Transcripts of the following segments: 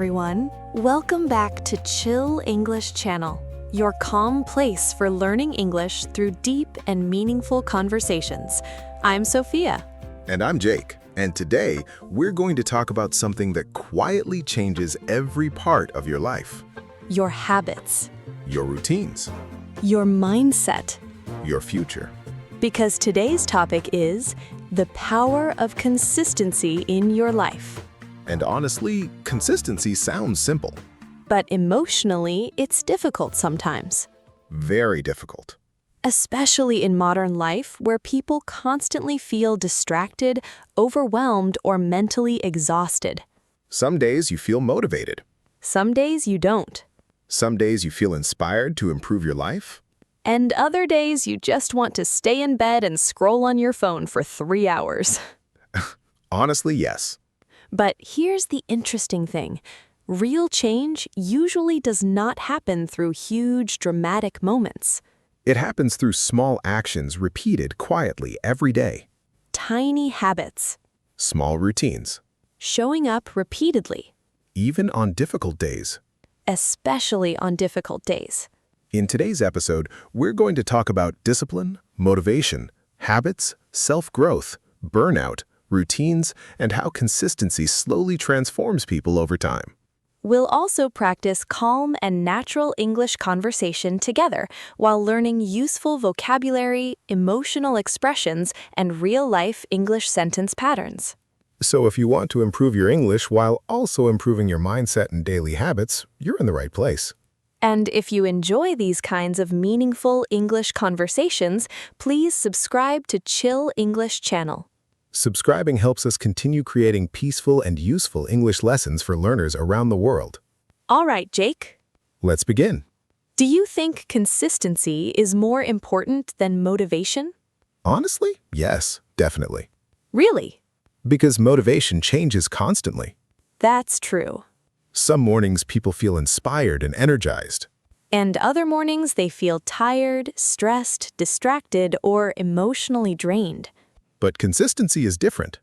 everyone. Welcome back to Chill English Channel, your calm place for learning English through deep and meaningful conversations. I'm Sophia. And I'm Jake. And today, we're going to talk about something that quietly changes every part of your life. Your habits. Your routines. Your mindset. Your future. Because today's topic is the power of consistency in your life. And honestly, consistency sounds simple. But emotionally, it's difficult sometimes. Very difficult. Especially in modern life, where people constantly feel distracted, overwhelmed, or mentally exhausted. Some days you feel motivated. Some days you don't. Some days you feel inspired to improve your life. And other days you just want to stay in bed and scroll on your phone for 3 hours. Honestly, yes. But here's the interesting thing. Real change usually does not happen through huge, dramatic moments. It happens through small actions repeated quietly every day. Tiny habits. Small routines. Showing up repeatedly. Even on difficult days. Especially on difficult days. In today's episode, we're going to talk about discipline, motivation, habits, self-growth, burnout, routines, and how consistency slowly transforms people over time. We'll also practice calm and natural English conversation together while learning useful vocabulary, emotional expressions, and real-life English sentence patterns. So if you want to improve your English while also improving your mindset and daily habits, you're in the right place. And if you enjoy these kinds of meaningful English conversations, please subscribe to Chill English Channel. Subscribing helps us continue creating peaceful and useful English lessons for learners around the world. All right, Jake. Let's begin. Do you think consistency is more important than motivation? Honestly, yes, definitely. Really? Because motivation changes constantly. That's true. Some mornings people feel inspired and energized. And other mornings they feel tired, stressed, distracted, or emotionally drained. But consistency is different.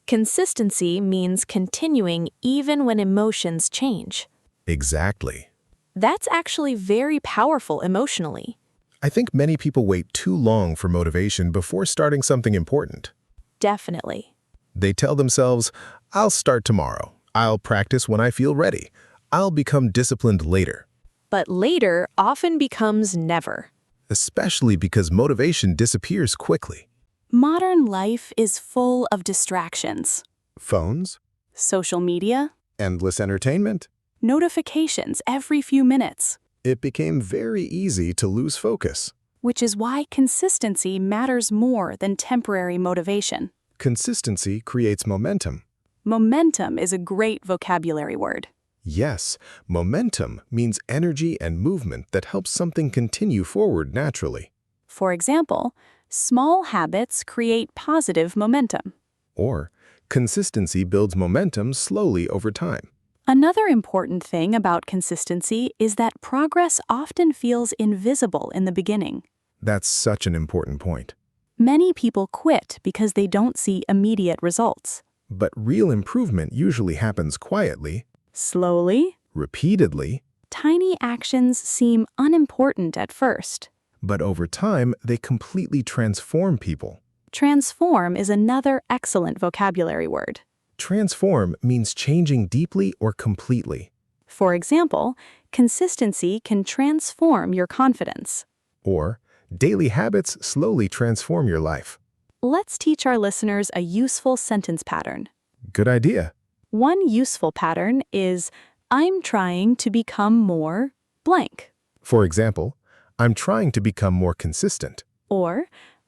Consistency means continuing even when emotions change. Exactly. That's actually very powerful emotionally. I think many people wait too long for motivation before starting something important. Definitely. They tell themselves, I'll start tomorrow. I'll practice when I feel ready. I'll become disciplined later. But later often becomes never. Especially because motivation disappears quickly. Modern life is full of distractions. Phones, Social media, endless entertainment. notifications every few minutes, It became very easy to lose focus. which is why consistency matters more than temporary motivation. Consistency creates momentum. Momentum is a great vocabulary word. Yes, momentum means energy and movement that helps something continue forward naturally. For example, small habits create positive momentum. Or, consistency builds momentum slowly over time. Another important thing about consistency is that progress often feels invisible in the beginning. That's such an important point. Many people quit because they don't see immediate results. But real improvement usually happens quietly, Slowly, repeatedly, tiny actions seem unimportant at first. but over time, they completely transform people. Transform is another excellent vocabulary word. Transform means changing deeply or completely. For example, consistency can transform your confidence. Or, daily habits slowly transform your life. Let's teach our listeners a useful sentence pattern. Good idea. One useful pattern is, I'm trying to become more blank. For example, I'm trying to become more consistent. Or,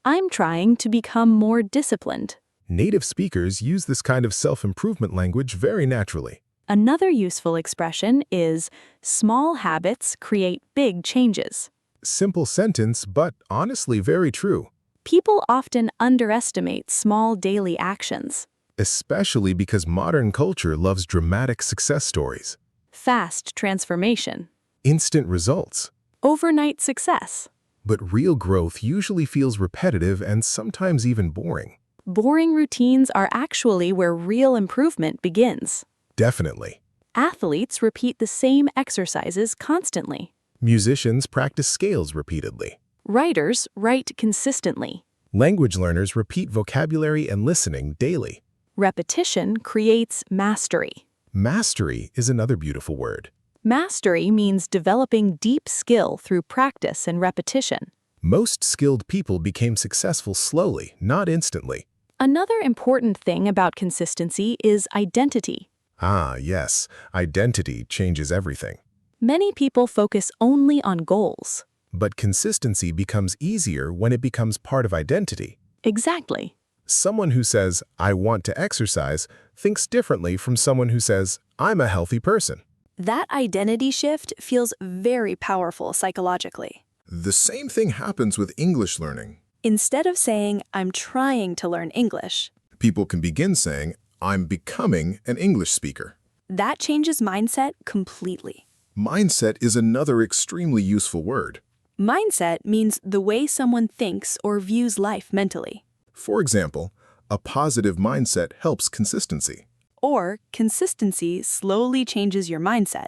I'm trying to become more disciplined. Native speakers use this kind of self-improvement language very naturally. Another useful expression is, small habits create big changes. Simple sentence, but honestly very true. People often underestimate small daily actions. Especially because modern culture loves dramatic success stories. Fast transformation. Instant results. Overnight success. But real growth usually feels repetitive and sometimes even boring. Boring routines are actually where real improvement begins. Definitely. Athletes repeat the same exercises constantly. Musicians practice scales repeatedly. Writers write consistently. Language learners repeat vocabulary and listening daily. Repetition creates mastery. Mastery is another beautiful word. Mastery means developing deep skill through practice and repetition. Most skilled people became successful slowly, not instantly. Another important thing about consistency is identity. Ah, yes, identity changes everything. Many people focus only on goals. But consistency becomes easier when it becomes part of identity. Exactly. Someone who says, "I want to exercise," thinks differently from someone who says, "I'm a healthy person." That identity shift feels very powerful psychologically. The same thing happens with English learning. Instead of saying, "I'm trying to learn English," People can begin saying, "I'm becoming an English speaker." that changes mindset completely. Mindset is another extremely useful word. Mindset means the way someone thinks or views life mentally. For example, a positive mindset helps consistency. Or consistency slowly changes your mindset.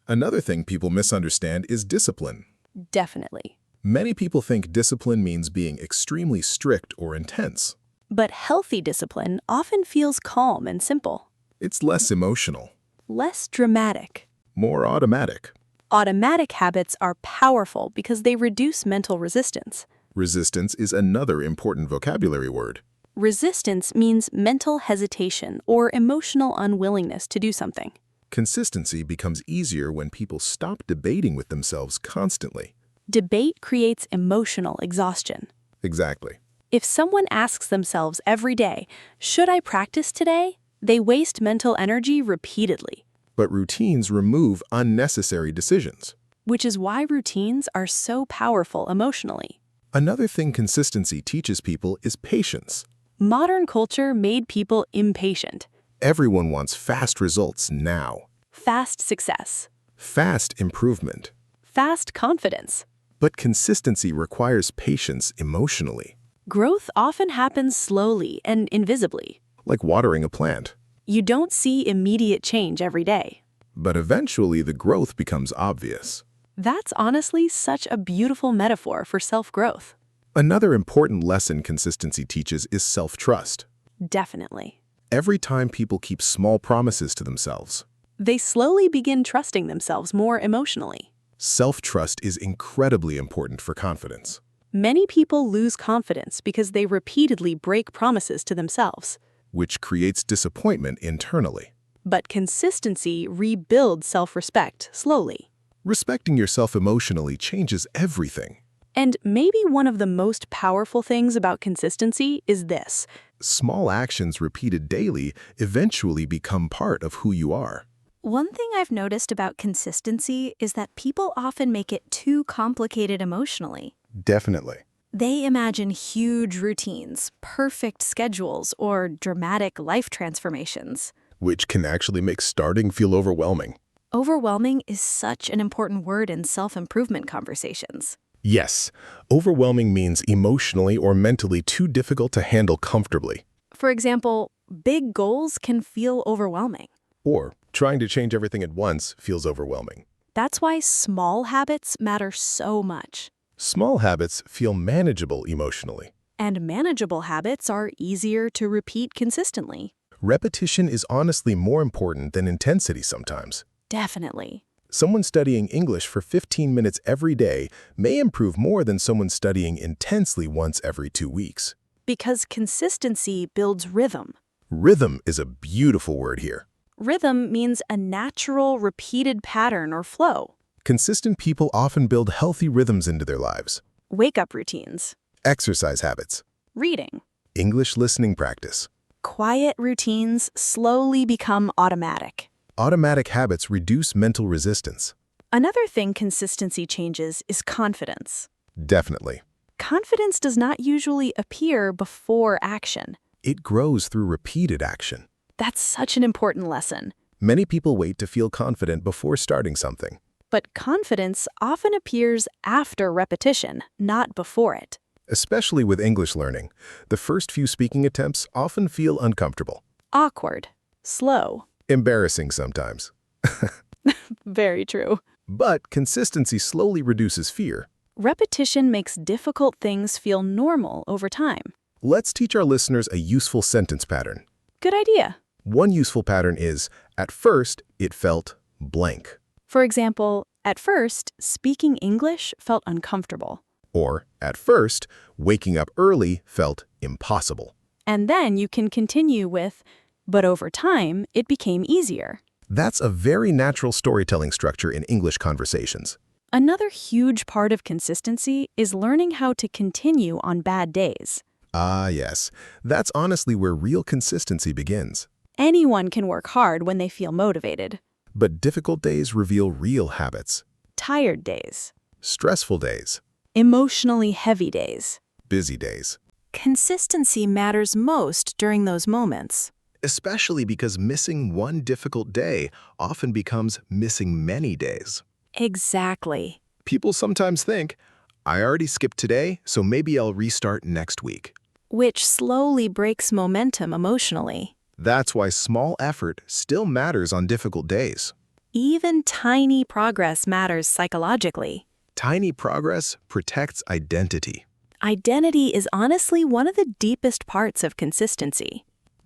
Another thing people misunderstand is discipline. Definitely. Many people think discipline means being extremely strict or intense. But healthy discipline often feels calm and simple, It's less emotional, less dramatic. more automatic. Automatic habits are powerful because they reduce mental resistance. Resistance is another important vocabulary word. Resistance means mental hesitation or emotional unwillingness to do something. Consistency becomes easier when people stop debating with themselves constantly. Debate creates emotional exhaustion. Exactly. If someone asks themselves every day, "Should I practice today?" they waste mental energy repeatedly, But routines remove unnecessary decisions. which is why routines are so powerful emotionally. Another thing consistency teaches people is patience. Modern culture made people impatient. Everyone wants fast results now. Fast success. Fast improvement. Fast confidence. But consistency requires patience emotionally. Growth often happens slowly and invisibly. Like watering a plant. You don't see immediate change every day. But eventually the growth becomes obvious. That's honestly such a beautiful metaphor for self-growth. Another important lesson consistency teaches is self-trust. Definitely. Every time people keep small promises to themselves, They slowly begin trusting themselves more emotionally. self-trust is incredibly important for confidence. Many people lose confidence because they repeatedly break promises to themselves. Which creates disappointment internally. But consistency rebuilds self-respect slowly. Respecting yourself emotionally changes everything. And maybe one of the most powerful things about consistency is this. Small actions repeated daily eventually become part of who you are. One thing I've noticed about consistency is that people often make it too complicated emotionally. Definitely. They imagine huge routines, perfect schedules, or dramatic life transformations. Which can actually make starting feel overwhelming. Overwhelming is such an important word in self-improvement conversations. Yes, overwhelming means emotionally or mentally too difficult to handle comfortably. For example, big goals can feel overwhelming. Or trying to change everything at once feels overwhelming. That's why small habits matter so much. Small habits feel manageable emotionally. And manageable habits are easier to repeat consistently. Repetition is honestly more important than intensity sometimes. Definitely. Someone studying English for 15 minutes every day may improve more than someone studying intensely once every 2 weeks. Because consistency builds rhythm. Rhythm is a beautiful word here. Rhythm means a natural, repeated pattern or flow. Consistent people often build healthy rhythms into their lives. Wake-up routines. Exercise habits. Reading. English listening practice. Quiet routines slowly become automatic. Automatic habits reduce mental resistance. Another thing consistency changes is confidence. Definitely. Confidence does not usually appear before action. It grows through repeated action. That's such an important lesson. Many people wait to feel confident before starting something. But confidence often appears after repetition, not before it. Especially with English learning, the first few speaking attempts often feel uncomfortable. Awkward. Slow. Embarrassing sometimes. Very true. But consistency slowly reduces fear. Repetition makes difficult things feel normal over time. Let's teach our listeners a useful sentence pattern. Good idea. One useful pattern is, at first, it felt blank. For example, at first, speaking English felt uncomfortable. Or, at first, waking up early felt impossible. And then you can continue with, but over time, it became easier. That's a very natural storytelling structure in English conversations. Another huge part of consistency is learning how to continue on bad days. Ah, yes. That's honestly where real consistency begins. Anyone can work hard when they feel motivated. But difficult days reveal real habits. Tired days. Stressful days. Emotionally heavy days. Busy days. Consistency matters most during those moments. Especially because missing one difficult day often becomes missing many days. Exactly. People sometimes think, I already skipped today, so maybe I'll restart next week. Which slowly breaks momentum emotionally. That's why small effort still matters on difficult days. Even tiny progress matters psychologically. Tiny progress protects identity. Identity is honestly one of the deepest parts of consistency.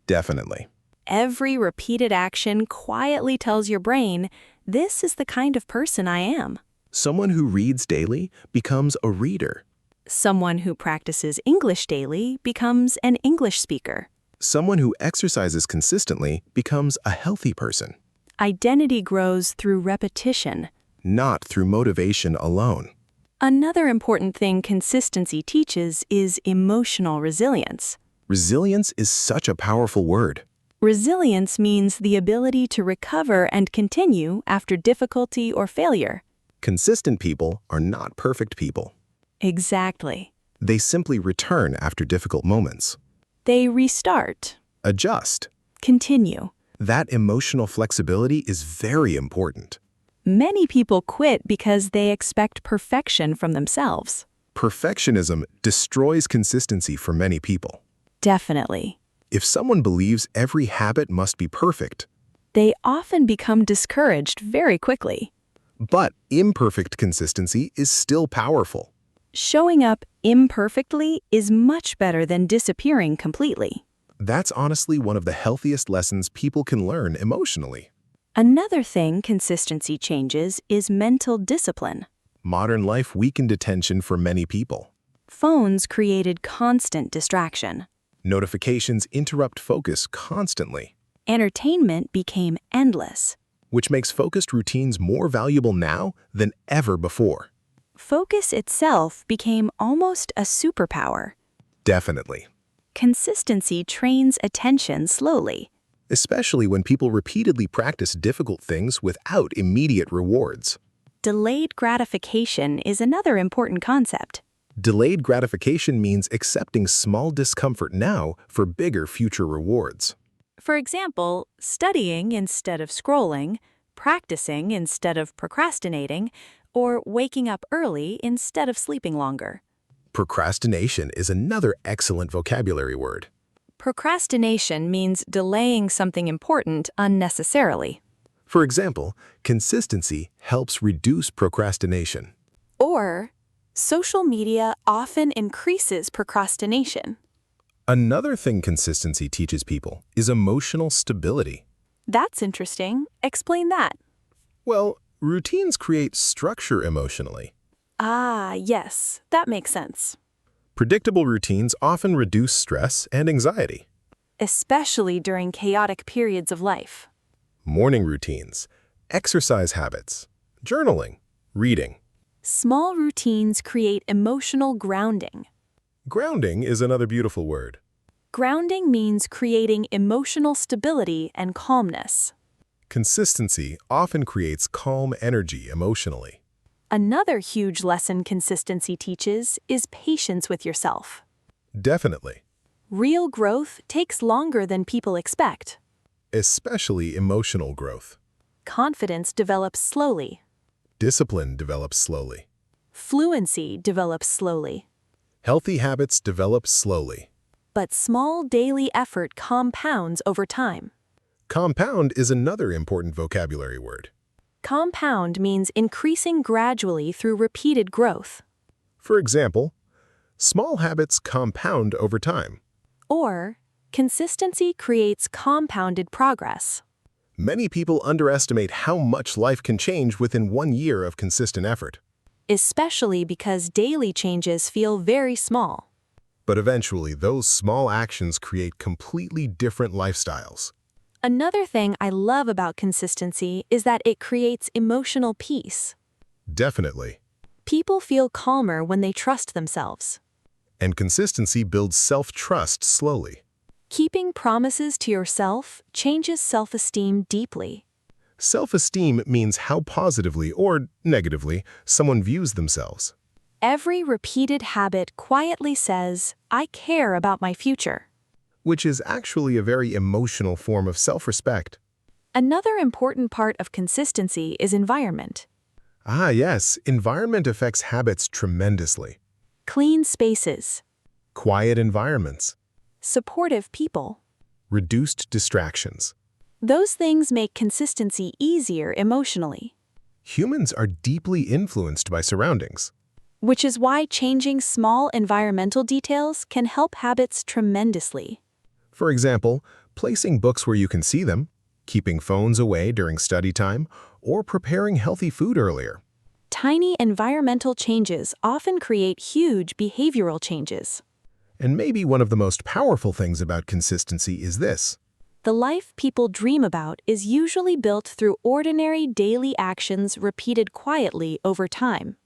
Definitely. Every repeated action quietly tells your brain, this is the kind of person I am. Someone who reads daily becomes a reader. Someone who practices English daily becomes an English speaker. Someone who exercises consistently becomes a healthy person, Identity grows through repetition. not through motivation alone. Another important thing consistency teaches is emotional resilience. Resilience is such a powerful word. Resilience means the ability to recover and continue after difficulty or failure. Consistent people are not perfect people. Exactly. They simply return after difficult moments. They restart, Adjust. continue. That emotional flexibility is very important. Many people quit because they expect perfection from themselves. Perfectionism destroys consistency for many people. Definitely. If someone believes every habit must be perfect, They often become discouraged very quickly. but imperfect consistency is still powerful. Showing up imperfectly is much better than disappearing completely. That's honestly one of the healthiest lessons people can learn emotionally. Another thing consistency changes is mental discipline. Modern life weakened attention for many people. Phones created constant distraction. Notifications interrupt focus constantly, Entertainment became endless. which makes focused routines more valuable now than ever before. Focus itself became almost a superpower. Definitely. Consistency trains attention slowly. Especially when people repeatedly practice difficult things without immediate rewards. Delayed gratification is another important concept. Delayed gratification means accepting small discomfort now for bigger future rewards. For example, studying instead of scrolling, practicing instead of procrastinating, or waking up early instead of sleeping longer. Procrastination is another excellent vocabulary word. Procrastination means delaying something important unnecessarily. For example, consistency helps reduce procrastination. Or, social media often increases procrastination. Another thing consistency teaches people is emotional stability. That's interesting. Explain that. Well, routines create structure emotionally. Ah, yes, that makes sense. Predictable routines often reduce stress and anxiety. Especially during chaotic periods of life. Morning routines, exercise habits, journaling, reading. Small routines create emotional grounding. Grounding is another beautiful word. Grounding means creating emotional stability and calmness. Consistency often creates calm energy emotionally. Another huge lesson consistency teaches is patience with yourself. Definitely. Real growth takes longer than people expect. Especially emotional growth. Confidence develops slowly. Discipline develops slowly. Fluency develops slowly. Healthy habits develop slowly. But small daily effort compounds over time. Compound is another important vocabulary word. Compound means increasing gradually through repeated growth. For example, small habits compound over time. Or, consistency creates compounded progress. Many people underestimate how much life can change within 1 year of consistent effort. Especially because daily changes feel very small. But eventually, those small actions create completely different lifestyles. Another thing I love about consistency is that it creates emotional peace. Definitely. People feel calmer when they trust themselves. And consistency builds self-trust slowly. Keeping promises to yourself changes self-esteem deeply. Self-esteem means how positively or negatively someone views themselves. Every repeated habit quietly says, I care about my future. Which is actually a very emotional form of self-respect. Another important part of consistency is environment. Ah, yes, environment affects habits tremendously. Clean spaces, Quiet environments, supportive people. reduced distractions. Those things make consistency easier emotionally, Humans are deeply influenced by surroundings. which is why changing small environmental details can help habits tremendously. For example, placing books where you can see them, keeping phones away during study time, or preparing healthy food earlier. Tiny environmental changes often create huge behavioral changes. And maybe one of the most powerful things about consistency is this. The life people dream about is usually built through ordinary daily actions repeated quietly over time.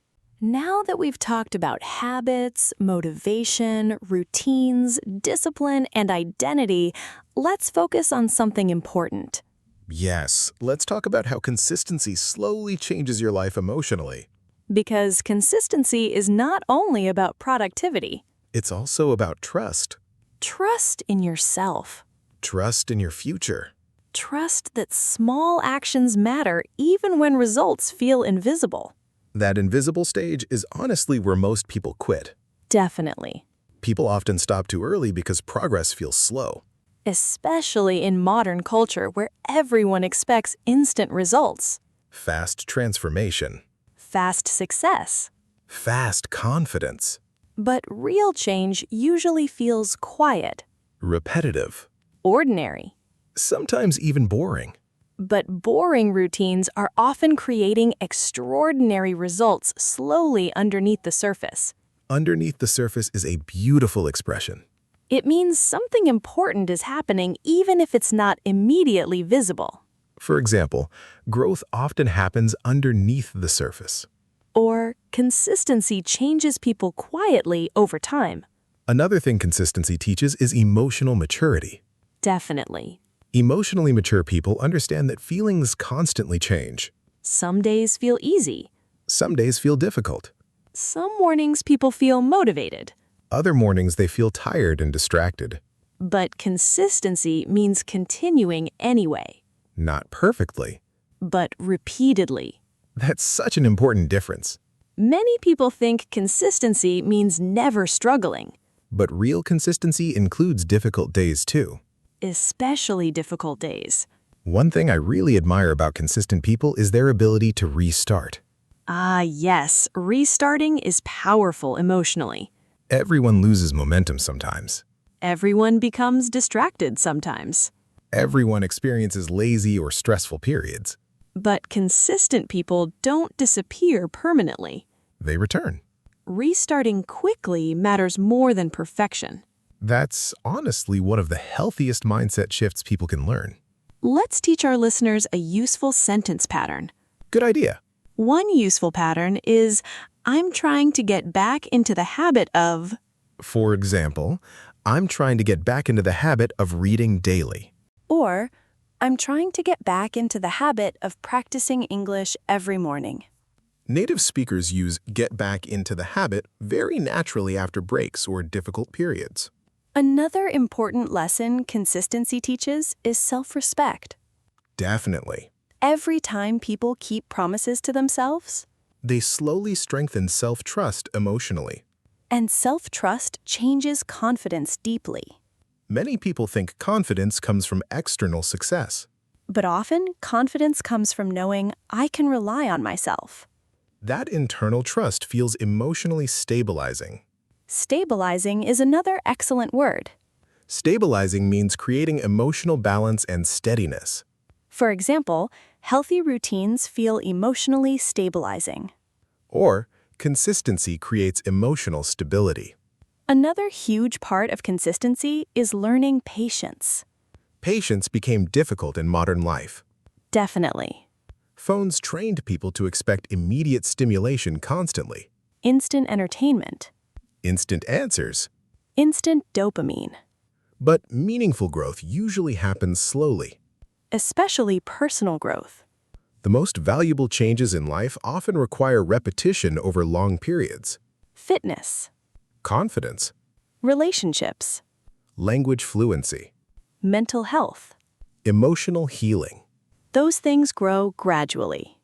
Now that we've talked about habits, motivation, routines, discipline, and identity, let's focus on something important. Yes, let's talk about how consistency slowly changes your life emotionally. Because consistency is not only about productivity. It's also about trust. Trust in yourself. Trust in your future. Trust that small actions matter even when results feel invisible. That invisible stage is honestly where most people quit. Definitely. People often stop too early because progress feels slow. Especially in modern culture where everyone expects instant results. Fast transformation. Fast success. Fast confidence. But real change usually feels quiet, Repetitive. ordinary. Sometimes even boring. But boring routines are often creating extraordinary results slowly underneath the surface. Underneath the surface is a beautiful expression. It means something important is happening even if it's not immediately visible. For example, growth often happens underneath the surface. Or consistency changes people quietly over time. Another thing consistency teaches is emotional maturity. Definitely. Emotionally mature people understand that feelings constantly change. Some days feel easy. Some days feel difficult. Some mornings people feel motivated. Other mornings they feel tired and distracted. But consistency means continuing anyway, Not perfectly. but repeatedly. That's such an important difference. Many people think consistency means never struggling, But real consistency includes difficult days too. especially difficult days. One thing I really admire about consistent people is their ability to restart. Ah, yes, restarting is powerful emotionally. Everyone loses momentum sometimes. Everyone becomes distracted sometimes. Everyone experiences lazy or stressful periods. But consistent people don't disappear permanently. They return. Restarting quickly matters more than perfection. That's honestly one of the healthiest mindset shifts people can learn. Let's teach our listeners a useful sentence pattern. Good idea. One useful pattern is, I'm trying to get back into the habit of. For example, I'm trying to get back into the habit of reading daily. Or, I'm trying to get back into the habit of practicing English every morning. Native speakers use get back into the habit very naturally after breaks or difficult periods. Another important lesson consistency teaches is self-respect. Definitely. Every time people keep promises to themselves, They slowly strengthen self-trust emotionally. and self-trust changes confidence deeply. Many people think confidence comes from external success. But often, confidence comes from knowing I can rely on myself. That internal trust feels emotionally stabilizing. Stabilizing is another excellent word. Stabilizing means creating emotional balance and steadiness. For example, healthy routines feel emotionally stabilizing. Or, consistency creates emotional stability. Another huge part of consistency is learning patience. Patience became difficult in modern life. Definitely. Phones trained people to expect immediate stimulation constantly. Instant entertainment. Instant answers. Instant dopamine. But meaningful growth usually happens slowly. Especially personal growth. The most valuable changes in life often require repetition over long periods. Fitness. Confidence, Relationships. language fluency, Mental health. emotional healing. Those things grow gradually.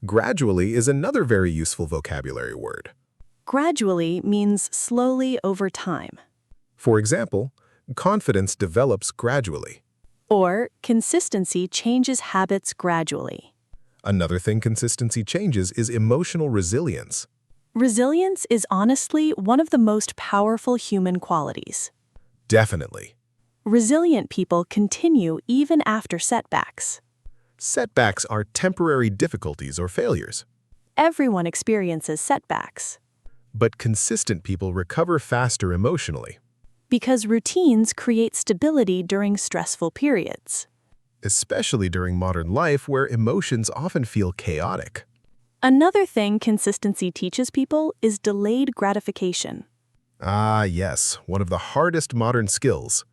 Gradually is another very useful vocabulary word. Gradually means slowly over time. For example, confidence develops gradually. Or consistency changes habits gradually. Another thing consistency changes is emotional resilience. Resilience is honestly one of the most powerful human qualities. Definitely. Resilient people continue even after setbacks. Setbacks are temporary difficulties or failures. Everyone experiences setbacks. But consistent people recover faster emotionally, Because routines create stability during stressful periods. especially during modern life where emotions often feel chaotic. Another thing consistency teaches people is delayed gratification. Ah, yes, one of the hardest modern skills.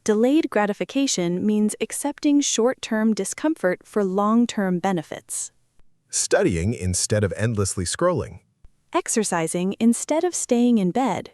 Delayed gratification means accepting short-term discomfort for long-term benefits. Studying instead of endlessly scrolling. Exercising instead of staying in bed.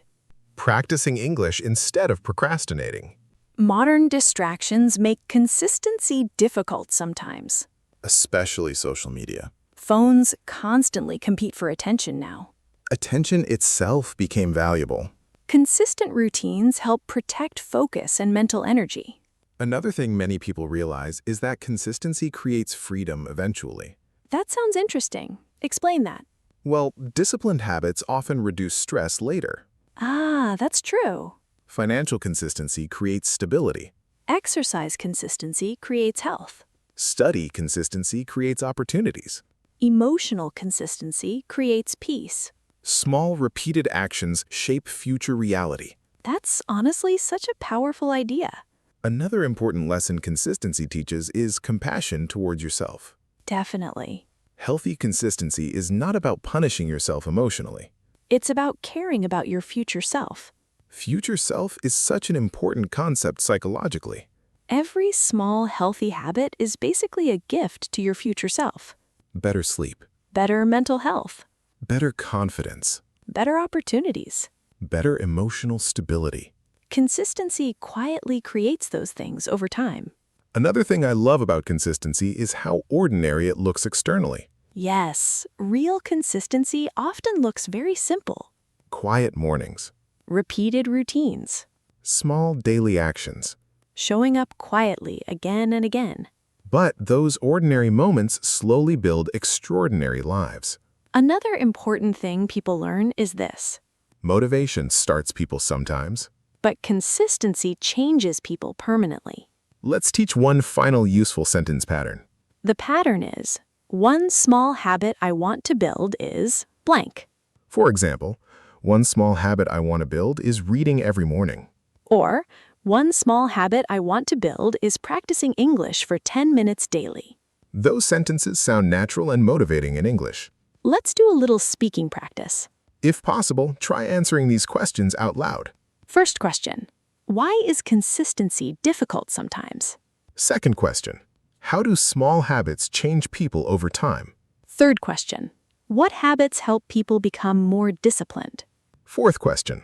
Practicing English instead of procrastinating. Modern distractions make consistency difficult sometimes. Especially social media. Phones constantly compete for attention now. Attention itself became valuable. Consistent routines help protect focus and mental energy. Another thing many people realize is that consistency creates freedom eventually. That sounds interesting. Explain that. Well, disciplined habits often reduce stress later. Ah, that's true. Financial consistency creates stability. Exercise consistency creates health. Study consistency creates opportunities. Emotional consistency creates peace. Small, repeated actions shape future reality. That's honestly such a powerful idea. Another important lesson consistency teaches is compassion towards yourself. Definitely. Healthy consistency is not about punishing yourself emotionally. It's about caring about your future self. Future self is such an important concept psychologically. Every small, healthy habit is basically a gift to your future self. Better sleep, Better mental health. better confidence, Better opportunities. better emotional stability. Consistency quietly creates those things over time. Another thing I love about consistency is how ordinary it looks externally. Yes, real consistency often looks very simple. Quiet mornings, Repeated routines. small daily actions. Showing up quietly again and again. But those ordinary moments slowly build extraordinary lives. Another important thing people learn is this. Motivation starts people sometimes. But consistency changes people permanently. Let's teach one final useful sentence pattern. The pattern is, one small habit I want to build is blank. For example, one small habit I want to build is reading every morning. Or, one small habit I want to build is practicing English for 10 minutes daily. Those sentences sound natural and motivating in English. Let's do a little speaking practice. If possible, try answering these questions out loud. First question, why is consistency difficult sometimes? Second question, how do small habits change people over time? Third question, what habits help people become more disciplined? Fourth question,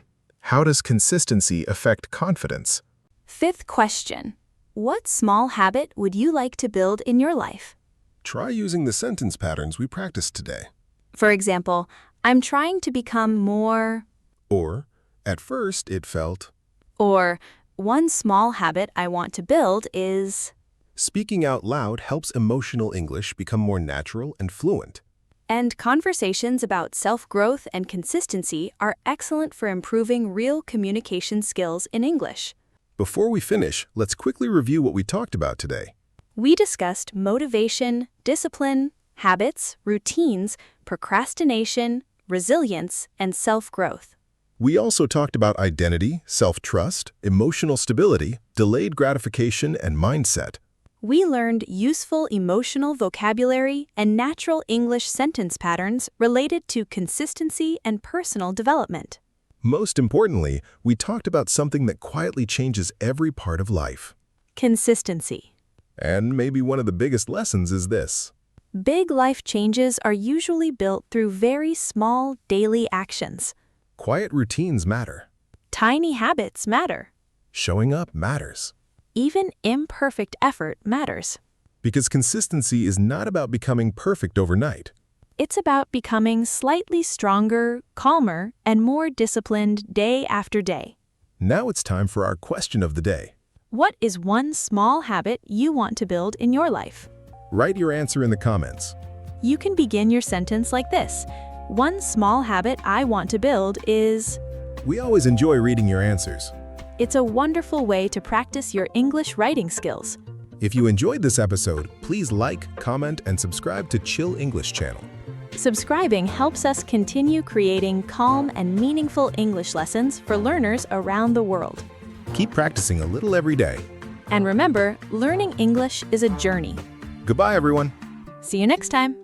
how does consistency affect confidence? Fifth question. What small habit would you like to build in your life? Try using the sentence patterns we practiced today. For example, I'm trying to become more, Or, at first it felt, or one small habit I want to build is. Speaking out loud helps emotional English become more natural and fluent. And conversations about self-growth and consistency are excellent for improving real communication skills in English. Before we finish, let's quickly review what we talked about today. We discussed motivation, discipline, habits, routines, procrastination, resilience, and self-growth. We also talked about identity, self-trust, emotional stability, delayed gratification, and mindset. We learned useful emotional vocabulary and natural English sentence patterns related to consistency and personal development. Most importantly, we talked about something that quietly changes every part of life. Consistency. And maybe one of the biggest lessons is this. Big life changes are usually built through very small daily actions. Quiet routines matter. Tiny habits matter. Showing up matters. Even imperfect effort matters. Because consistency is not about becoming perfect overnight. It's about becoming slightly stronger, calmer, and more disciplined day after day. Now it's time for our question of the day. What is one small habit you want to build in your life? Write your answer in the comments. You can begin your sentence like this. One small habit I want to build is... We always enjoy reading your answers. It's a wonderful way to practice your English writing skills. If you enjoyed this episode, please like, comment, and subscribe to Chill English channel. Subscribing helps us continue creating calm and meaningful English lessons for learners around the world. Keep practicing a little every day. And remember, learning English is a journey. Goodbye, everyone. See you next time.